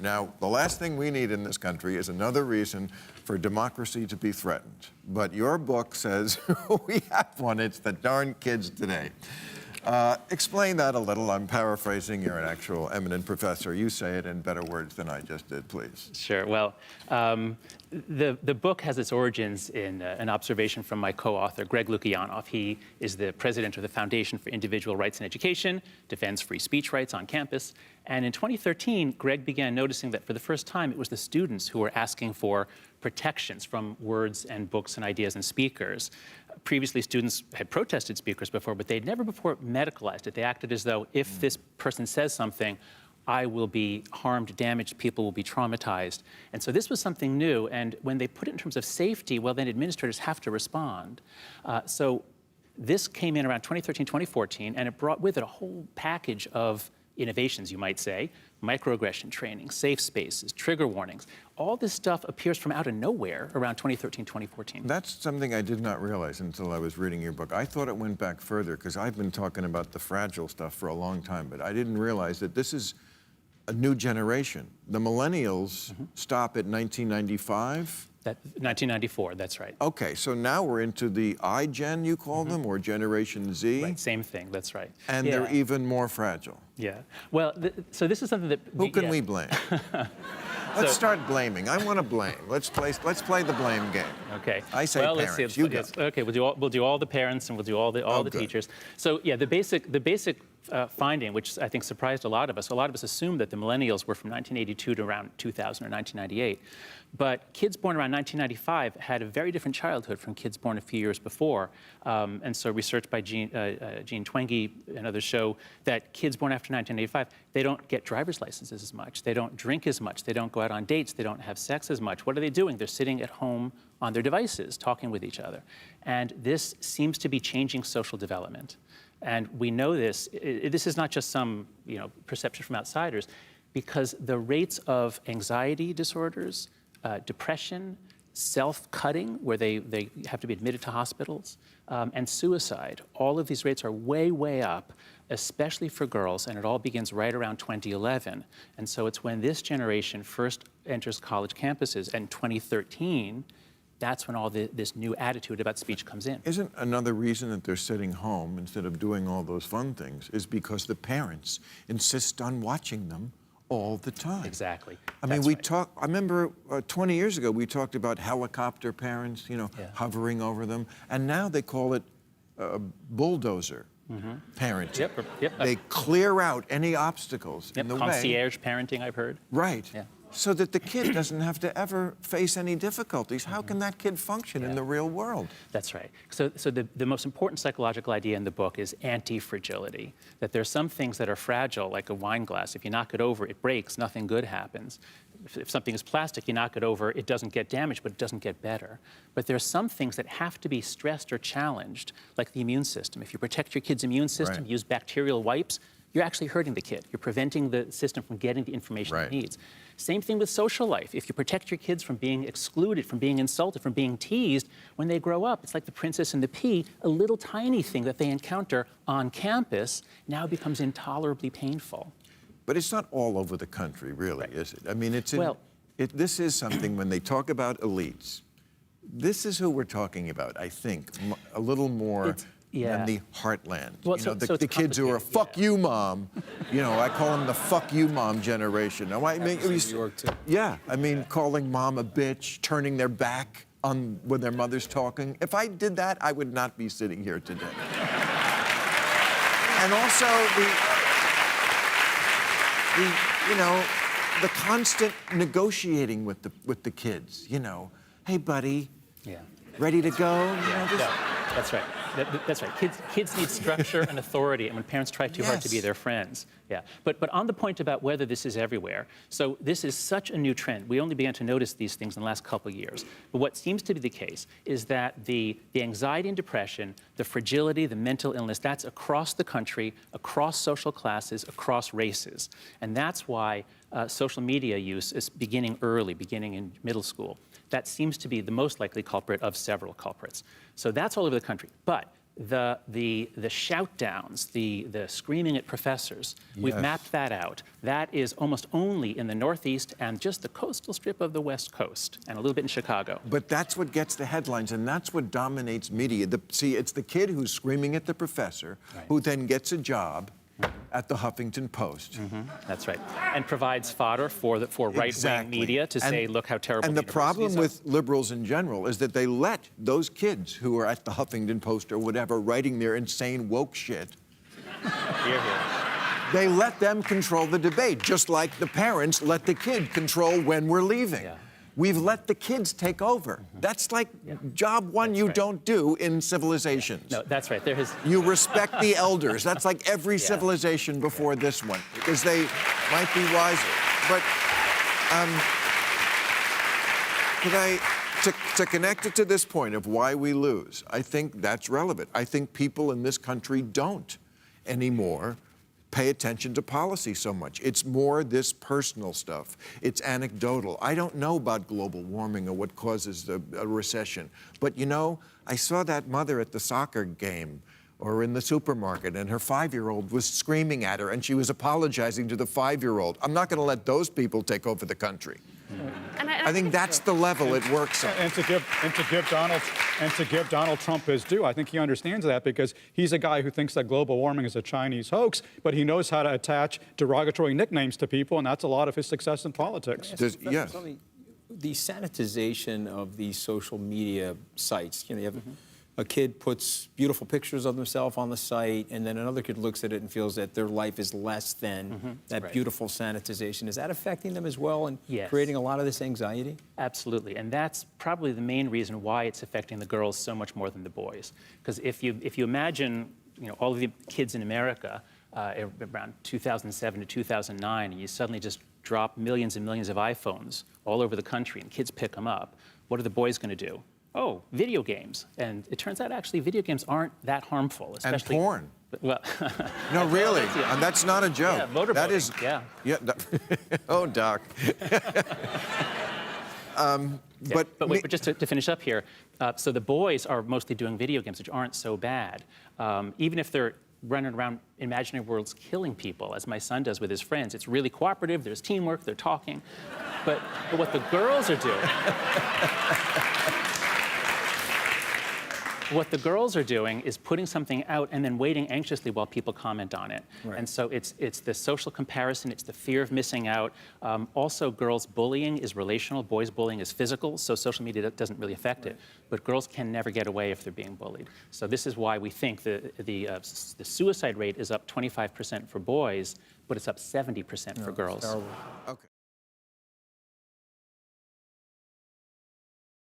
Now, the last thing we need in this country is another reason for democracy to be threatened. But your book says we have one. It's the darn kids today. Explain that a little. I'm paraphrasing. You're an actual eminent professor. You say it in better words than I just did, please. Sure. Well, the book has its origins in an observation from my co-author, Greg Lukianoff. He is the president of the Foundation for Individual Rights in Education, defends free speech rights on campus. And in 2013, Greg began noticing that for the first time, it was the students who were asking for protections from words and books and ideas and speakers. Previously, students had protested speakers before, but they'd never before medicalized it. They acted as though if this person says something, I will be harmed, damaged, people will be traumatized. And so this was something new, and when they put it in terms of safety, well, then administrators have to respond. So this came in around 2013, 2014, and it brought with it a whole package of innovations, you might say, microaggression training, safe spaces, trigger warnings. All this stuff appears from out of nowhere around 2013, 2014. That's something I did not realize until I was reading your book. I thought it went back further because I've been talking about the fragile stuff for a long time, but I didn't realize that this is a new generation. The millennials stop at 1995. 1994, that's right. Okay, so now we're into the iGen, you call them, or Generation Z? Right, same thing, that's right. And they're even more fragile. Yeah. Well, so this is something that... Who can we blame? Let's start blaming. I want to blame. Let's play the blame game. Okay. I say well, parents. Let's see. You go. Okay, we'll do all the parents and we'll do all the teachers. So yeah, the basic finding, which I think surprised a lot of us assumed that the millennials were from 1982 to around 2000 or 1998. But kids born around 1995 had a very different childhood from kids born a few years before. And so research by Jean Twenge and others show that kids born after 1985, they don't get driver's licenses as much. They don't drink as much. They don't go out on dates. They don't have sex as much. What are they doing? They're sitting at home on their devices, talking with each other. And this seems to be changing social development. And we know this. This is not just some perception from outsiders, because the rates of anxiety disorders, depression, self-cutting, where they have to be admitted to hospitals, and suicide. All of these rates are way, way up, especially for girls, and it all begins right around 2011. And so it's when this generation first enters college campuses, and 2013, that's when all this new attitude about speech comes in. Isn't another reason that they're sitting home instead of doing all those fun things is because the parents insist on watching them all the time? Exactly. I mean, I remember 20 years ago, we talked about helicopter parents, hovering over them. And now they call it bulldozer parenting. Yep. They clear out any obstacles in the way. Concierge parenting, I've heard. Right. Yeah. So that the kid doesn't have to ever face any difficulties. How can that kid function in the real world? That's right. So the most important psychological idea in the book is anti-fragility, that there are some things that are fragile, like a wine glass. If you knock it over, it breaks, nothing good happens. If something is plastic, you knock it over, it doesn't get damaged, but it doesn't get better. But there are some things that have to be stressed or challenged, like the immune system. If you protect your kid's immune system, use bacterial wipes, you're actually hurting the kid. You're preventing the system from getting the information it needs. Same thing with social life. If you protect your kids from being excluded, from being insulted, from being teased, when they grow up, it's like the princess and the pea, a little tiny thing that they encounter on campus now becomes intolerably painful. But it's not all over the country, really, is it? I mean, this is something, when they talk about elites, this is who we're talking about, I think, a little more than the heartland. Well, the kids who are, fuck you, mom. I call them the fuck you, mom generation. Now, I mean, New York, too. Yeah, I mean, calling mom a bitch, turning their back on when their mother's talking. If I did that, I would not be sitting here today. And also the constant negotiating with the kids. Hey, buddy, ready to go? That's right. That's right. Kids need structure and authority, and when parents try too hard to be their friends. Yeah. But on the point about whether this is everywhere, so this is such a new trend. We only began to notice these things in the last couple of years. But what seems to be the case is that the anxiety and depression, the fragility, the mental illness, that's across the country, across social classes, across races. And that's why social media use is beginning early, beginning in middle school. That seems to be the most likely culprit of several culprits. So that's all over the country. But the shout downs, the screaming at professors, we've mapped that out. That is almost only in the Northeast and just the coastal strip of the West Coast, and a little bit in Chicago. But that's what gets the headlines, and that's what dominates media. See, it's the kid who's screaming at the professor, who then gets a job at the Huffington Post. That's right, and provides fodder for right-wing media to say, look how terrible. And the problem with liberals in general is that they let those kids who are at the Huffington Post or whatever writing their insane woke shit, Hear, hear. they let them control the debate, just like the parents let the kid control when we're leaving. We've let the kids take over. That's like job one you don't do in civilizations. No, that's right. You respect the elders. That's like every civilization before this one, because they might be wiser. But to connect it to this point of why we lose, I think that's relevant. I think people in this country don't anymore pay attention to policy so much. It's more this personal stuff. It's anecdotal. I don't know about global warming or what causes a recession. But you know, I saw that mother at the soccer game or in the supermarket, and her 5-year-old was screaming at her, and she was apologizing to the 5-year-old. I'm not going to let those people take over the country. And I think that's the level it works on. And to give Donald Trump his due, I think he understands that, because he's a guy who thinks that global warming is a Chinese hoax, but he knows how to attach derogatory nicknames to people, and that's a lot of his success in politics. Yes. The sanitization of these social media sites. You know, you have a kid puts beautiful pictures of themselves on the site, and then another kid looks at it and feels that their life is less than that beautiful sanitization. Is that affecting them as well and creating a lot of this anxiety? Absolutely, and that's probably the main reason why it's affecting the girls so much more than the boys. Because if you imagine, you know, all of the kids in America around 2007 to 2009, and you suddenly just drop millions and millions of iPhones all over the country, and kids pick them up, what are the boys going to do? Oh, video games. And it turns out, actually, video games aren't that harmful, especially... And porn. Well... No, really. And that's not a joke. Yeah, motorboating. That is... Yeah. Oh, Doc. But wait, just to finish up here, so the boys are mostly doing video games, which aren't so bad. Even if they're running around imaginary worlds killing people, as my son does with his friends, it's really cooperative, there's teamwork, they're talking. But what the girls are doing... What the girls are doing is putting something out and then waiting anxiously while people comment on it. And so it's the social comparison, it's the fear of missing out. Also, girls' bullying is relational, boys' bullying is physical, so social media doesn't really affect it. But girls can never get away if they're being bullied. So this is why we think the suicide rate is up 25% for boys, but it's up 70% for girls. Okay.